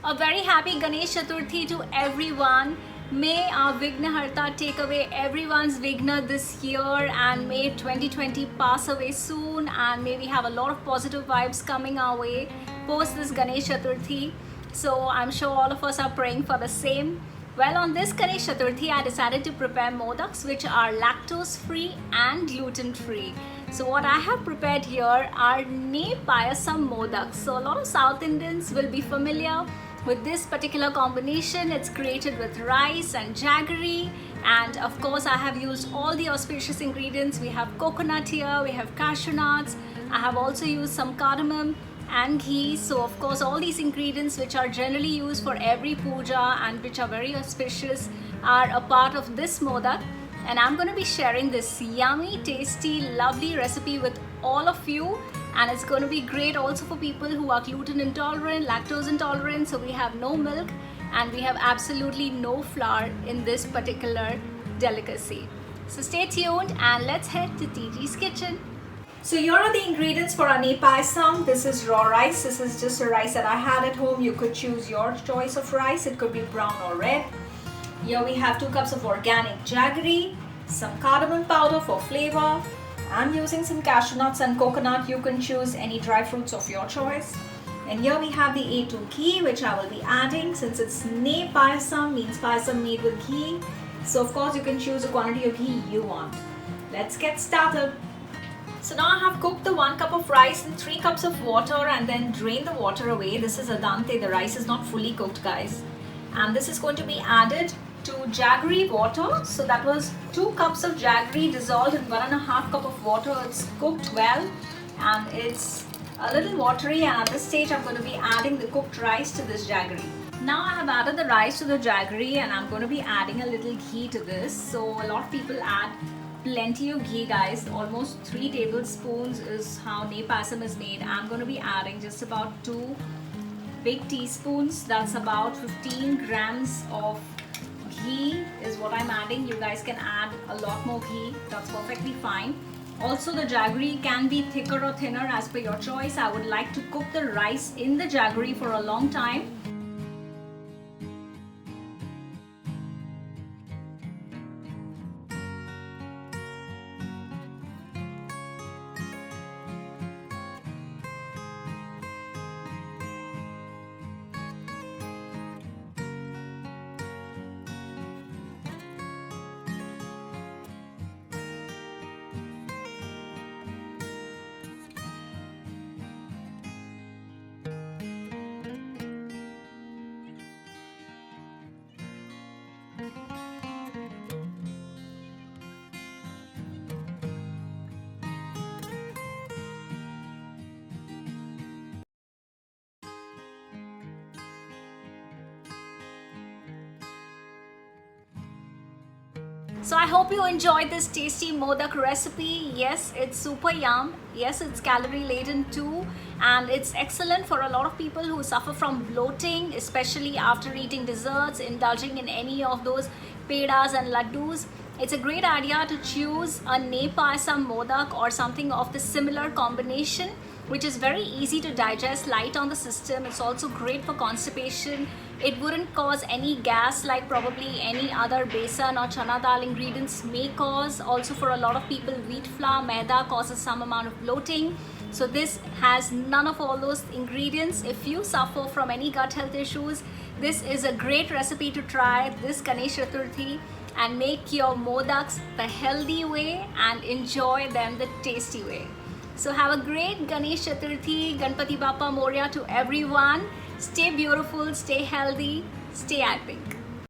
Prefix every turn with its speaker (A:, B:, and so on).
A: A very happy Ganesh Chaturthi to everyone. May our Vignaharta take away everyone's Vigna this year, and may 2020 pass away soon, and may we have a lot of positive vibes coming our way post this Ganesh Chaturthi. So I'm sure all of us are praying for the same. Well, on this Ganesh Chaturthi, I decided to prepare modaks which are lactose free and gluten free. So what I have prepared here are Ne Payasam modaks. So a lot of South Indians will be familiar with this particular combination. It's created with rice and jaggery, and of course I have used all the auspicious ingredients. We have coconut here, we have cashew nuts, I have also used some cardamom and ghee. So of course all these ingredients which are generally used for every puja and which are very auspicious are a part of this modak, and I'm going to be sharing this yummy, tasty, lovely recipe with all of you. And it's going to be great also for people who are gluten intolerant, lactose intolerant. So we have no milk and we have absolutely no flour in this particular delicacy. So stay tuned and let's head to TG's kitchen. So here are the ingredients for our Ne Payasam. This is raw rice. This is just a rice that I had at home. You could choose your choice of rice. It could be brown or red. Here we have 2 cups of organic jaggery, some cardamom powder for flavor. I'm using some cashew nuts and coconut. You can choose any dry fruits of your choice. And here we have the A2 ghee, which I will be adding since it's Ne Payasam, means payasam made with ghee. So of course you can choose the quantity of ghee you want. Let's get started. So now I have cooked the 1 cup of rice in 3 cups of water and then drained the water away. This is adante, the rice is not fully cooked, guys. And this is going to be added to jaggery water. So that was 2 cups of jaggery dissolved in 1.5 cup of water. It's cooked well and it's a little watery, and at this stage I'm going to be adding the cooked rice to this jaggery. Now I have added the rice to the jaggery and I'm going to be adding a little ghee to this. So a lot of people add plenty of ghee, guys. Almost 3 tablespoons is how Ne Payasam is made. I'm going to be adding just about 2 big teaspoons. That's about 15 grams of ghee is what I'm adding. You guys can add a lot more ghee. That's perfectly fine. Also the jaggery can be thicker or thinner as per your choice. I would like to cook the rice in the jaggery for a long time. So I hope you enjoyed this tasty modak recipe. Yes, it's super yum. Yes, it's calorie laden too, and it's excellent for a lot of people who suffer from bloating, especially after eating desserts, indulging in any of those pedas and laddus. It's a great idea to choose a Ne Payasam modak or something of the similar combination, which is very easy to digest, light on the system. It's also great for constipation. It wouldn't cause any gas like probably any other besan or chana dal ingredients may cause. Also for a lot of people, wheat flour, maida causes some amount of bloating. So this has none of all those ingredients. If you suffer from any gut health issues, this is a great recipe to try this Ganesh Chaturthi and make your modaks the healthy way and enjoy them the tasty way. So have a great Ganesh Chaturthi, Ganpati Bappa Moria to everyone. Stay beautiful, stay healthy, stay epic.